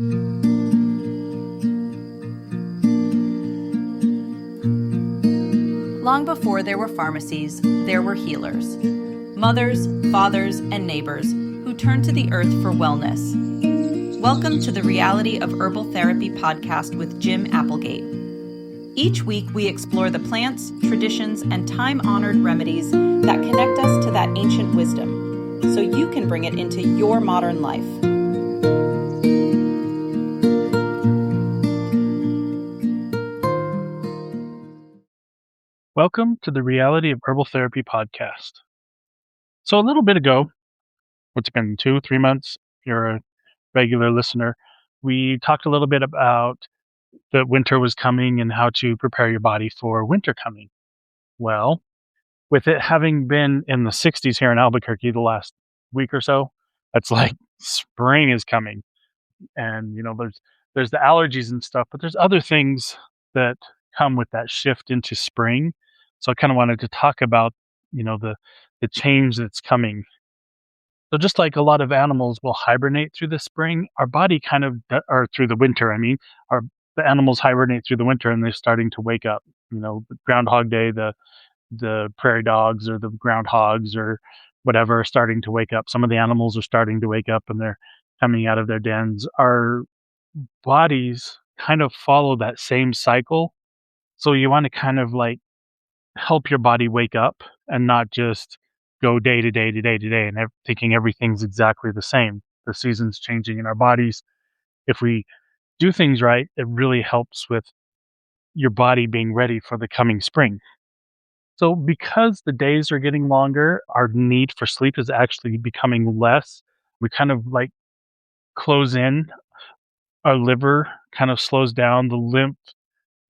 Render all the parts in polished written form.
Long before there were pharmacies, there were healers. Mothers, fathers, and neighbors who turned to the earth for wellness. Welcome to the Reality of Herbal Therapy podcast with Jim Applegate. Each week we explore the plants, traditions, and time-honored remedies that connect us to that ancient wisdom, so you can bring it into your modern life. Welcome to the Reality of Herbal Therapy podcast. So a little bit ago, what's it been, 2-3 months, if you're a regular listener, we talked a little bit about that winter was coming and how to prepare your body for winter coming. Well, with it having been in the 60s here in Albuquerque the last week or so, it's like spring is coming. And, there's the allergies and stuff, but there's other things that come with that shift into spring. So I kind of wanted to talk about, the change that's coming. So just like a lot of animals will hibernate through the spring, our body or through the winter, the animals hibernate through the winter and they're starting to wake up. The Groundhog Day, the prairie dogs or the groundhogs or whatever are starting to wake up. Some of the animals are starting to wake up and they're coming out of their dens. Our bodies kind of follow that same cycle. So you want to kind of like help your body wake up and not just go day to day to day to day and thinking everything's exactly the same. The season's changing in our bodies. If we do things right, it really helps with your body being ready for the coming spring. So because the days are getting longer, our need for sleep is actually becoming less. We kind of like close in. Our liver kind of slows down. The lymph,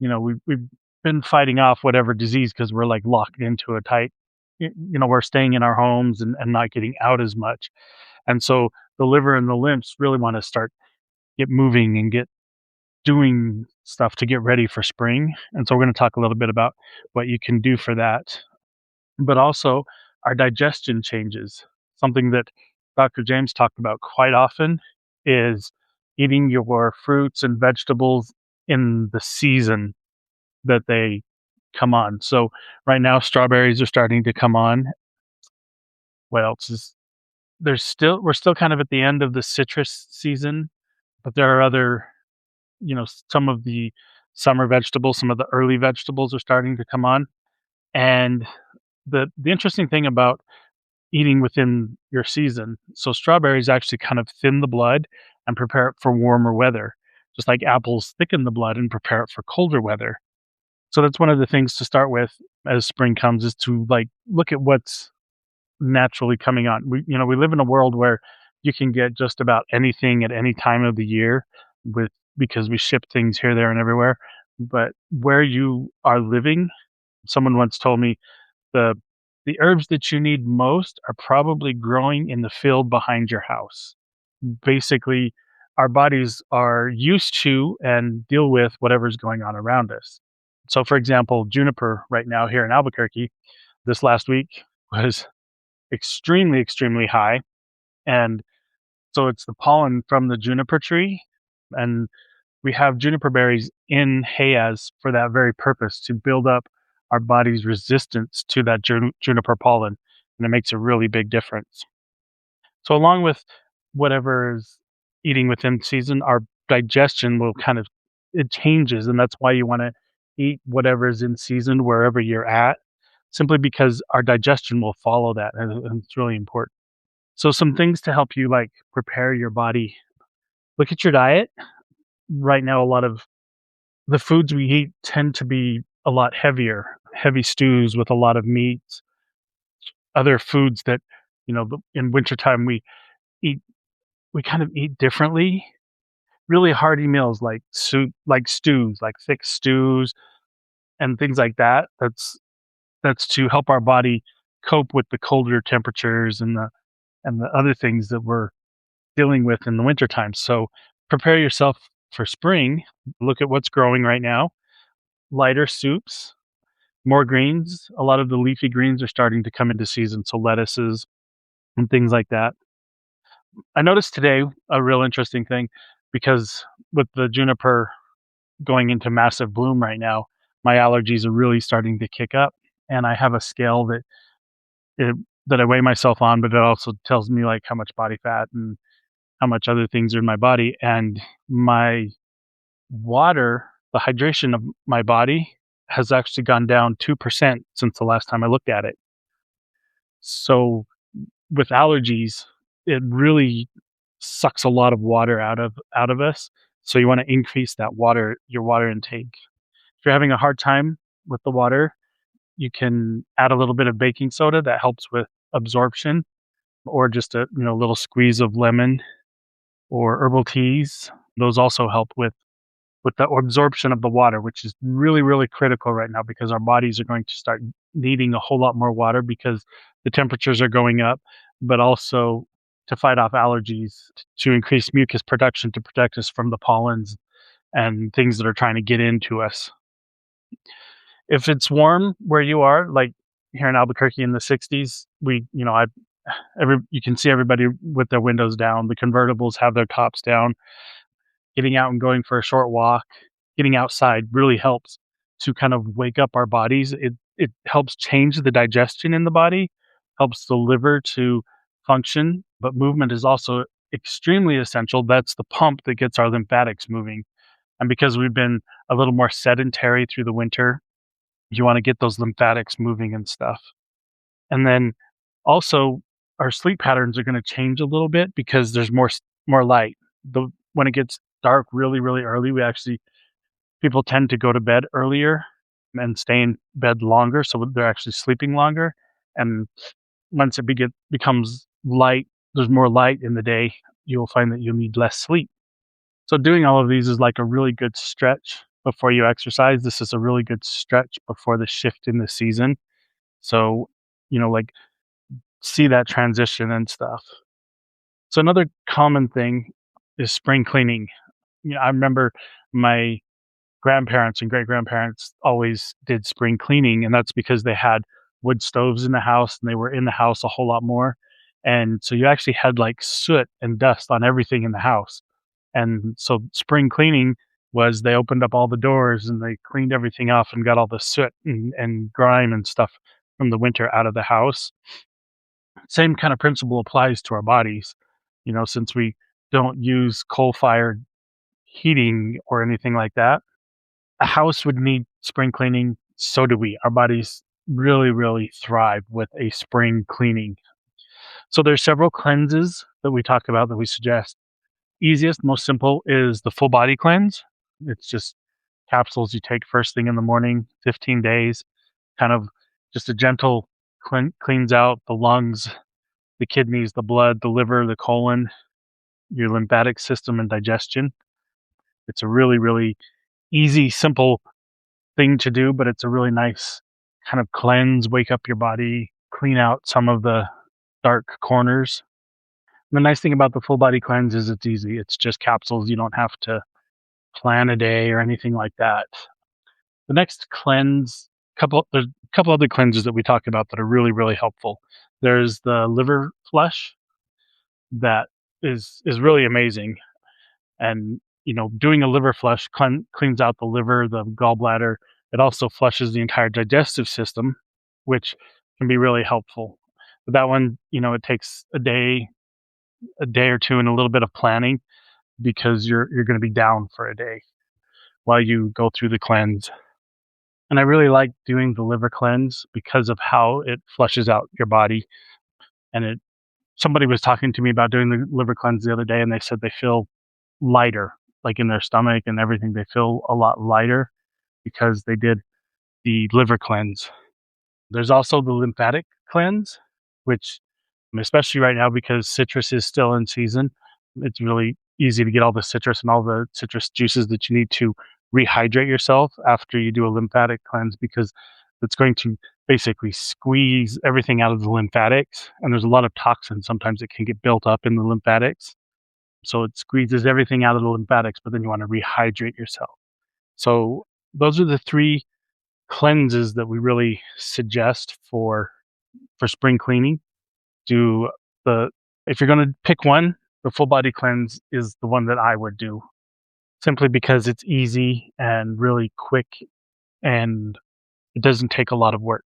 we've been fighting off whatever disease because we're like locked into a tight, we're staying in our homes and not getting out as much. And so the liver and the lymphs really want to get moving and get doing stuff to get ready for spring. And so we're going to talk a little bit about what you can do for that. But also our digestion changes. Something that Dr. James talked about quite often is eating your fruits and vegetables in the season that they come on. So right now, strawberries are starting to come on. What else is we're still kind of at the end of the citrus season, but there are other, some of the summer vegetables, some of the early vegetables are starting to come on. And the interesting thing about eating within your season, so strawberries actually kind of thin the blood and prepare it for warmer weather, just like apples thicken the blood and prepare it for colder weather. So that's one of the things to start with as spring comes, is to like look at what's naturally coming on. We live in a world where you can get just about anything at any time of the year because we ship things here, there, and everywhere. But where you are living, someone once told me the herbs that you need most are probably growing in the field behind your house. Basically, our bodies are used to and deal with whatever's going on around us. So, for example, juniper right now here in Albuquerque, this last week was extremely, extremely high. And so it's the pollen from the juniper tree. And we have juniper berries in hayas for that very purpose, to build up our body's resistance to that juniper pollen. And it makes a really big difference. So along with whatever is eating within season, our digestion it changes. And that's why you want to eat whatever is in season wherever you're at, simply because our digestion will follow that. And it's really important. So some things to help you like prepare your body. Look at your diet. Right now, a lot of the foods we eat tend to be a lot heavy stews with a lot of meats, other foods that, in wintertime eat, we kind of eat differently. Really hearty meals like soup, like stews, like thick stews and things like that. That's to help our body cope with the colder temperatures and the other things that we're dealing with in the wintertime. So prepare yourself for spring. Look at what's growing right now. Lighter soups, more greens. A lot of the leafy greens are starting to come into season, so lettuces and things like that. I noticed today a real interesting thing. because with the juniper going into massive bloom right now, my allergies are really starting to kick up. And I have a scale it, that I weigh myself on, but it also tells me like how much body fat and how much other things are in my body. And my water, the hydration of my body has actually gone down 2% since the last time I looked at it. So with allergies, it really sucks a lot of water out of us. So you want to increase your water intake. If you're having a hard time with the water, you can add a little bit of baking soda that helps with absorption, or just a little squeeze of lemon or herbal teas. Those also help with the absorption of the water, which is really, really critical right now because our bodies are going to start needing a whole lot more water because the temperatures are going up, but also to fight off allergies, to increase mucus production to protect us from the pollens and things that are trying to get into us. If it's warm where you are, like here in Albuquerque in the 60s, you can see everybody with their windows down. The convertibles have their tops down. Getting out and going for a short walk, getting outside really helps to kind of wake up our bodies. It helps change the digestion in the body, helps the liver to function, but movement is also extremely essential. That's the pump that gets our lymphatics moving. And because we've been a little more sedentary through the winter, you want to get those lymphatics moving and stuff. And then also our sleep patterns are going to change a little bit because there's more light. When it gets dark really, really early, people tend to go to bed earlier and stay in bed longer, so they're actually sleeping longer. And once it becomes light, there's more light in the day, you'll find that you'll need less sleep. So doing all of these is like a really good stretch before you exercise. This is a really good stretch before the shift in the season. So, like see that transition and stuff. So another common thing is spring cleaning. I remember my grandparents and great grandparents always did spring cleaning, and that's because they had wood stoves in the house and they were in the house a whole lot more. And so you actually had like soot and dust on everything in the house. And so spring cleaning was they opened up all the doors and they cleaned everything off and got all the soot and grime and stuff from the winter out of the house. Same kind of principle applies to our bodies. Since we don't use coal fired heating or anything like that, a house would need spring cleaning. So do we. Our bodies really, really thrive with a spring cleaning. So there's several cleanses that we talk about that we suggest. Easiest, most simple is the full body cleanse. It's just capsules you take first thing in the morning, 15 days, kind of just a gentle cleans out the lungs, the kidneys, the blood, the liver, the colon, your lymphatic system, and digestion. It's a really, really easy, simple thing to do, but it's a really nice kind of cleanse, wake up your body, clean out some of the dark corners. And the nice thing about the full body cleanse is it's easy. It's just capsules. You don't have to plan a day or anything like that. The next cleanse, there's a couple other cleanses that we talk about that are really, really helpful. There's the liver flush that is really amazing. And doing a liver flush cleans out the liver, the gallbladder. It also flushes the entire digestive system, which can be really helpful. But that one, it takes a day or two, and a little bit of planning because you're going to be down for a day while you go through the cleanse. And I really like doing the liver cleanse because of how it flushes out your body. And somebody was talking to me about doing the liver cleanse the other day, and they said they feel lighter, like in their stomach and everything. They feel a lot lighter because they did the liver cleanse. There's also the lymphatic cleanse, which, especially right now because citrus is still in season, it's really easy to get all the citrus and all the citrus juices that you need to rehydrate yourself after you do a lymphatic cleanse, because it's going to basically squeeze everything out of the lymphatics. And there's a lot of toxins sometimes that can get built up in the lymphatics. So it squeezes everything out of the lymphatics, but then you want to rehydrate yourself. So those are the three cleanses that we really suggest for spring cleaning. Do the If you're going to pick one, the full body cleanse is the one that I would do, simply because it's easy and really quick and it doesn't take a lot of work.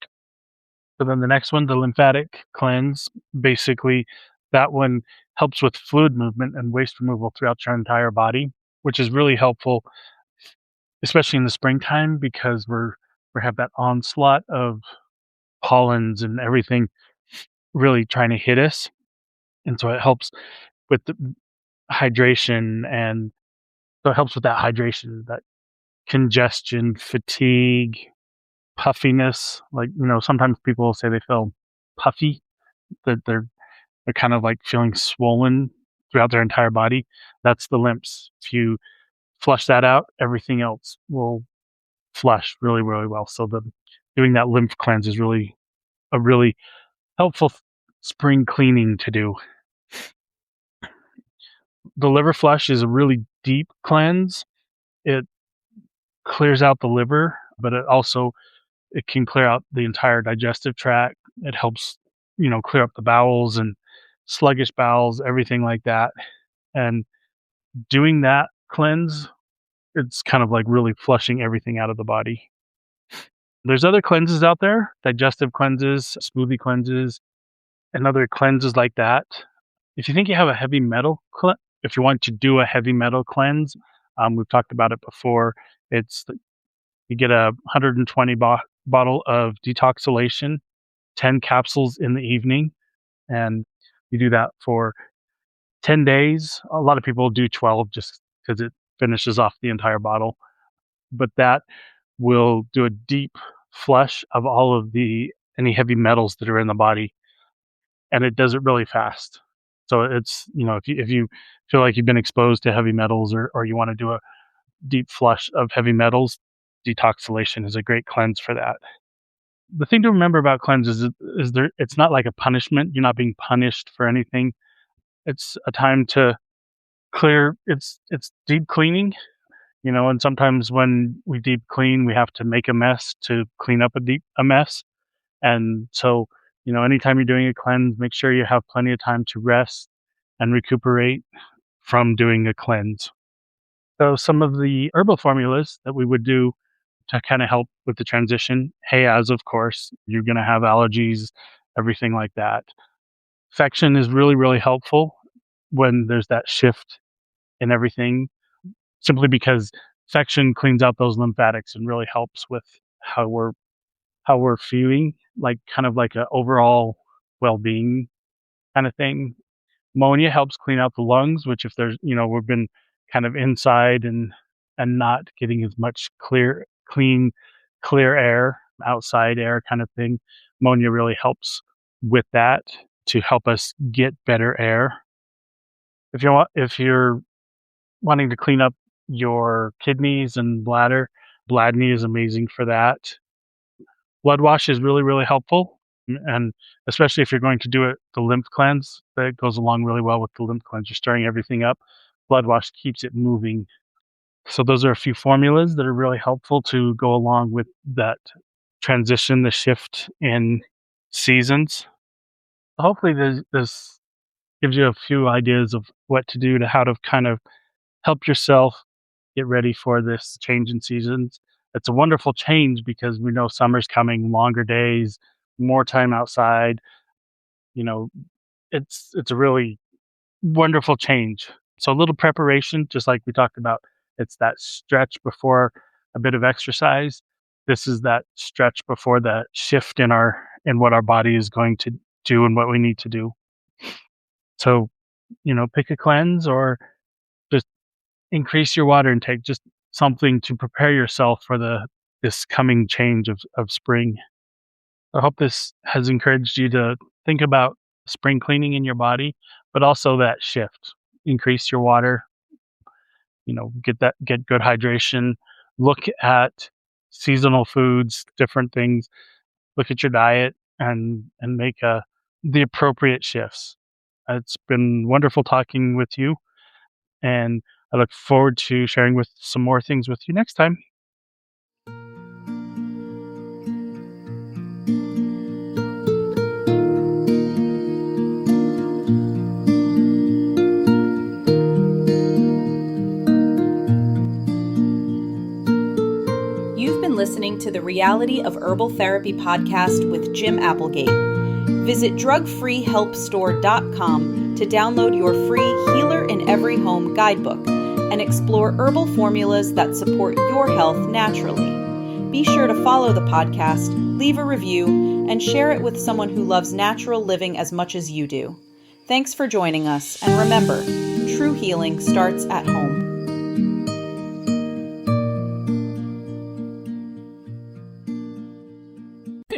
So then the next one, the lymphatic cleanse, basically that one helps with fluid movement and waste removal throughout your entire body, which is really helpful, especially in the springtime because we have that onslaught of pollens and everything really trying to hit us. And so it helps with the hydration, and so it helps with that hydration, that congestion, fatigue, puffiness. Like, sometimes people will say they feel puffy, that they're kind of like feeling swollen throughout their entire body. That's the lymphs. If you flush that out, everything else will flush really, really well. So doing that lymph cleanse is really a really helpful spring cleaning to do. The liver flush is a really deep cleanse. It clears out the liver, but it can clear out the entire digestive tract. It helps, clear up the bowels and sluggish bowels, everything like that. And doing that cleanse, it's kind of like really flushing everything out of the body. There's other cleanses out there, digestive cleanses, smoothie cleanses, and other cleanses like that. If you think you have a heavy metal if you want to do a heavy metal cleanse, we've talked about it before. You get a 120 bottle of detoxylation, 10 capsules in the evening, and you do that for 10 days. A lot of people do 12 just because it finishes off the entire bottle. But that will do a deep flush of all of any heavy metals that are in the body, and it does it really fast. So it's, if you feel like you've been exposed to heavy metals, or you want to do a deep flush of heavy metals, detoxylation is a great cleanse for that. The thing to remember about cleanses it's not like a punishment. You're not being punished for anything. It's a time to clear. It's deep cleaning, and sometimes when we deep clean, we have to make a mess to clean up a mess. And so, anytime you're doing a cleanse, make sure you have plenty of time to rest and recuperate from doing a cleanse. So some of the herbal formulas that we would do to kind of help with the transition, as of course, you're going to have allergies, everything like that. Fection is really, really helpful when there's that shift in everything, simply because fection cleans out those lymphatics and really helps with how we're feeling, like kind of like a overall well-being kind of thing. Ammonia helps clean out the lungs, which if there's, we've been kind of inside and not getting as much clean, clear air, outside air kind of thing. Ammonia really helps with that to help us get better air. If you're wanting to clean up your kidneys and bladder, Bladney is amazing for that. Blood wash is really, really helpful, and especially if you're going to do the lymph cleanse, that goes along really well with the lymph cleanse. You're stirring everything up. Blood wash keeps it moving. So those are a few formulas that are really helpful to go along with that transition, the shift in seasons. Hopefully this gives you a few ideas of what to do, to how to kind of help yourself get ready for this change in seasons. It's a wonderful change because we know summer's coming, longer days, more time outside. You know, it's a really wonderful change. So a little preparation, just like we talked about, it's that stretch before a bit of exercise. This is that stretch before the shift in what our body is going to do and what we need to do. So, pick a cleanse or just increase your water intake, just something to prepare yourself for this coming change of spring. I hope this has encouraged you to think about spring cleaning in your body, but also that shift. Increase your water, get good hydration, look at seasonal foods, different things, look at your diet and make the appropriate shifts. It's been wonderful talking with you, and I look forward to sharing with some more things with you next time. listening to the Reality of Herbal Therapy podcast with Jim Applegate. Visit drugfreehelpstore.com to download your free Healer in Every Home guidebook and explore herbal formulas that support your health naturally. Be sure to follow the podcast, leave a review, and share it with someone who loves natural living as much as you do. Thanks for joining us, and remember, true healing starts at home.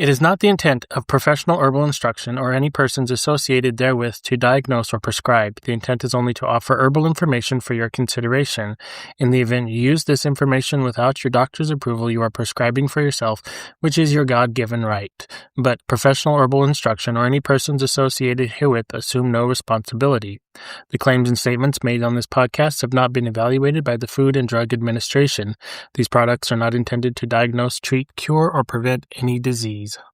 It is not the intent of professional herbal instruction or any persons associated therewith to diagnose or prescribe. The intent is only to offer herbal information for your consideration. In the event you use this information without your doctor's approval, you are prescribing for yourself, which is your God-given right. But professional herbal instruction or any persons associated herewith assume no responsibility. The claims and statements made on this podcast have not been evaluated by the Food and Drug Administration. These products are not intended to diagnose, treat, cure, or prevent any disease.